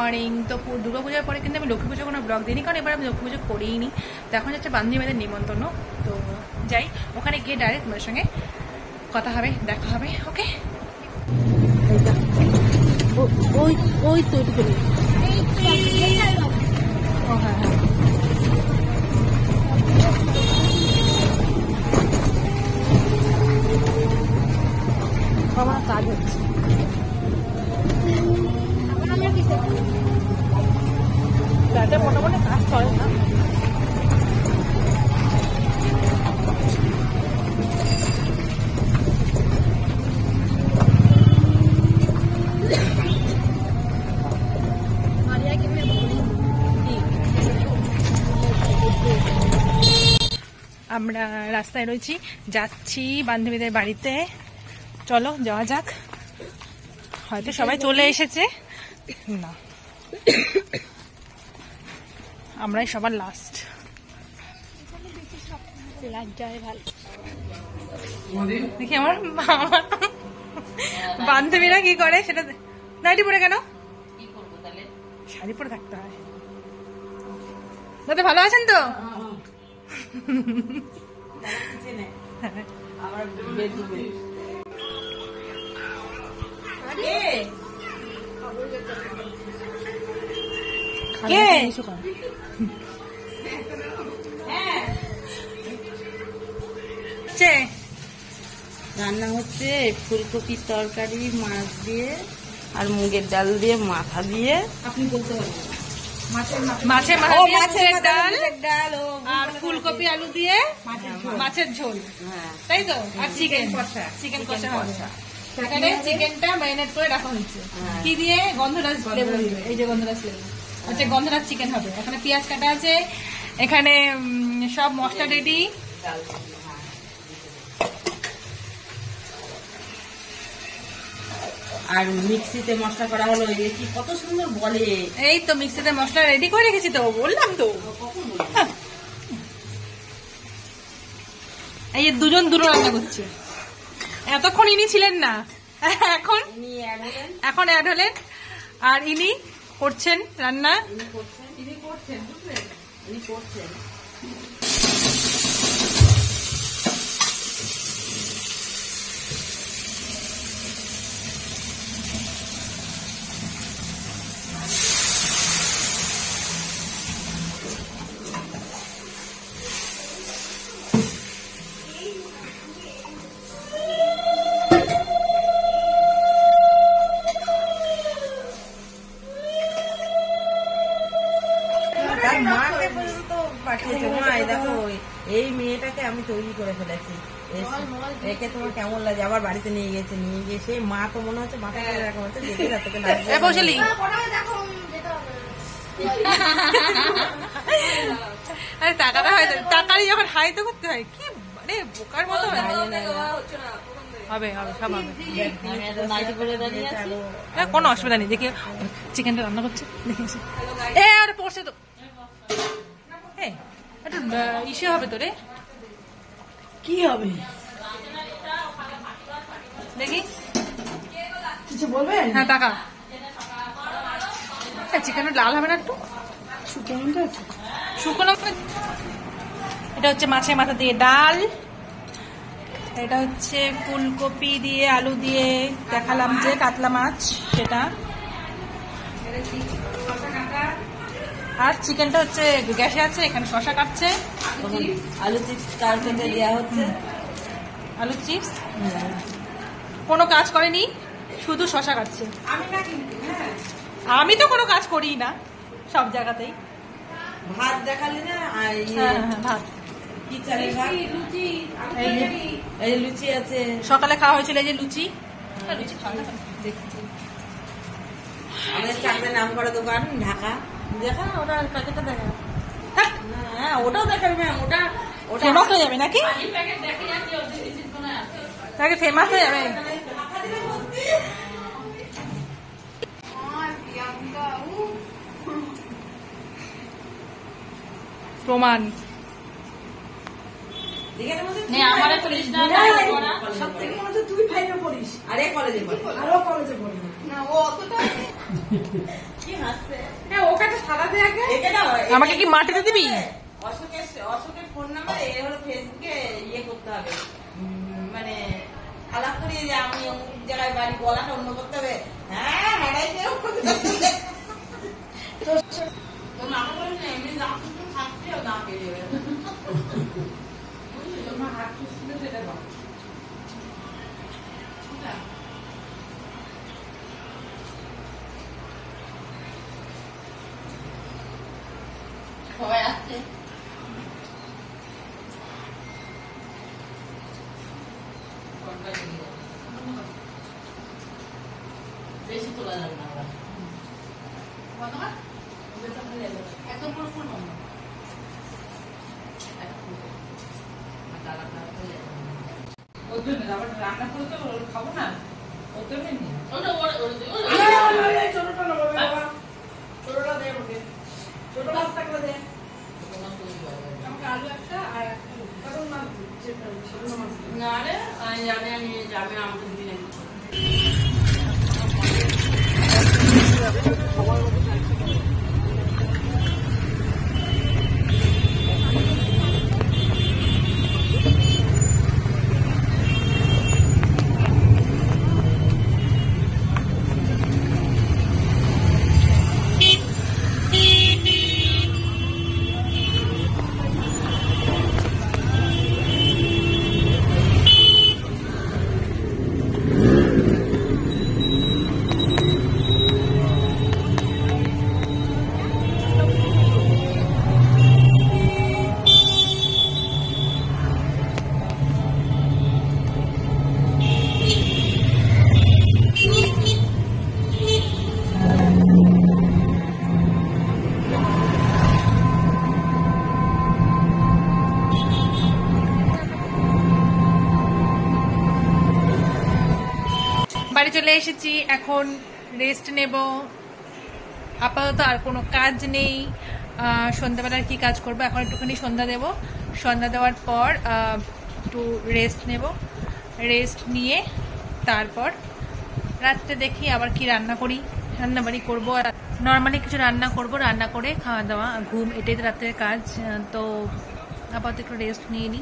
Morning. তো দুর্গাপূজার পরে কিন্তু আমি লক্ষ্মী পুজো কোনো ব্লগ দিইনি, কারণ এবার আমি লক্ষ্মী পুজো করিই নি। তো এখন যাচ্ছে বান্ধবীদের নিমন্ত্রণ, তো যাই ওখানে গিয়ে ডাইরেক্ট তোমাদের সঙ্গে কথা হবে, দেখা হবে। ওকে, ওই তো ও হ্যাঁ হ্যাঁ, আমার কাজ হচ্ছে। মোটামুটি কাজ করে না। আমরা রাস্তায় রয়েছি, যাচ্ছি বান্ধবীদের বাড়িতে। চলো যাওয়া যাক। হয়তো সবাই চলে এসেছে, না আমরাই সবার লাস্ট। দেখি আমার বান্ধবীরা কি করে সেটা। নাইটি পরে কেন? শাড়ি পরে থাকতে হয়। দাদা ভালো আছেন তো? রান্না হচ্ছে ফুলকপির তরকারি, মাছ দিয়ে আর মুগের ডাল দিয়ে, মাথা দিয়ে। আপনি বলতে পারবেন মাছের ডাল আর ফুলকপি আলু দিয়ে মাছের ঝোল, তাই তো? আর চিকেন কষা হবে। এখানে চিকেনটা ম্যারিনেট করে রাখা হয়েছে কি দিয়ে? গন্ধরাজ লেবু দিয়ে। এই যে গন্ধরাজ লেবু, আচ্ছা গন্ধরাজ চিকেন হবে। এখানে পেঁয়াজ কাটা আছে, এখানে সব মশলা রেডি। আর মিক্সিতে মশলা করা হলো, কি কত সুন্দর বলে। এই তো মিক্সিতে মশলা রেডি করে রেখেছি, তো বললাম তো। এই দুজন দুটো রান্না করছে, এতক্ষণ ইনি ছিলেন না, এখন অ্যাড হলেন। আর ইনি করছেন রান্না। দেখো এই মেয়েটাকে আমি তৈরি করে ফেলেছি, একে তোমার কেমন লাগে? আবার বাড়িতে নিয়ে গিয়ে সেই মা তো মনে হচ্ছে মাথায় এরকম হচ্ছে, দেখে থেকে আরে টাকাটা হয়, টাকারই যখন হাই তো করতে হয়। কি মানে বোকার মতো হবে, সব হবে, কোনো অসুবিধা নেই। দেখি চিকেনটা রান্না করছে, দেখেছি পড়ছে তো, একটু ইস্যু হবে তো রে। কি হবে দেখি, কিছু বলবেন? হ্যাঁ টাকা চিকেনটা লাল হবে না একটু শুকনো। এটা হচ্ছে মাছের মাথা দিয়ে ডাল, এটা হচ্ছে ফুলকপি দিয়ে আলু দিয়ে দেখালাম যে কাতলা মাছ সেটা, আর চিকেনটা হচ্ছে গ্যাসে আছে, এখানে শসা কাটছে, আলু চিপস কাটতে দেওয়া হচ্ছে। আলু চিপস কোনো কাজ করেনি, শুধু শসা কাটছে। আমি তো কোনো কাজ করি না সব জায়গাতেই। ভাত দেখালি না? ভাত কি চালের ভাত? এই লুচি আছে, সকালে খাওয়া হয়েছিল। এই যে লুচি, লুচি খাওয়া দেখছি। আমাদের চাকরি নাম করা দোকান ঢাকা, দেখা ওটা প্যাকেটটা দেখা। হ্যাঁ ওটাও দেখাবি ম্যাম, ওটা ফেমাস হয়ে যাবে নাকি? তাকে ফেমাস হয়ে যাবে। প্রমাণ আমার সব থেকে মনে তুই ফাইভে পড়িস, আরে কলেজে পড়িস, আরো কলেজে পড়িস না, ও অতটা আমাকে কি মাটিতে দিবি? অশোকের ফোন নাম্বার হলো ফেসবুকে ইয়ে করতে হবে, মানে আলাপ করিয়ে যে আমি অমুক জায়গায় বাড়ি, বলাটা অন্য করতে হবে। হ্যাঁ হারাই কেউ তোর মাকে বলি না এমনি দাম কিন্তু থাকতেও দাম বেড়ে যাবে। তোমার হাত ছিল সেটা দাও। সবাই আসছে, বেশি তোলা যাবে না। একদম পুরো ফুল ওর জন্য আবার রান্না করে তো খাবো না, ওর জন্য ছোটটা দেয় ওকে, ছোট মাছ থাকলে দেয় আমাকে আলু একটা আর না রে জানে আমি যাবে আমাকে দিন বাড়ি চলে এসেছি, এখন রেস্ট নেব। আপাতত আর কোনো কাজ নেই। সন্ধ্যাবেলার কি কাজ করবো, এখন একটুখানি সন্ধ্যা দেব। সন্ধ্যা দেওয়ার পর একটু রেস্ট নেব। রেস্ট নিয়ে তারপর রাত্রে দেখি আবার কি রান্না করি, রান্নাবাড়ি করবো। আর নর্মালি কিছু রান্না করব, রান্না করে খাওয়া দাওয়া ঘুম, এটাই তো রাত্রের কাজ। তো আপাতত একটু রেস্ট নিয়ে নিই।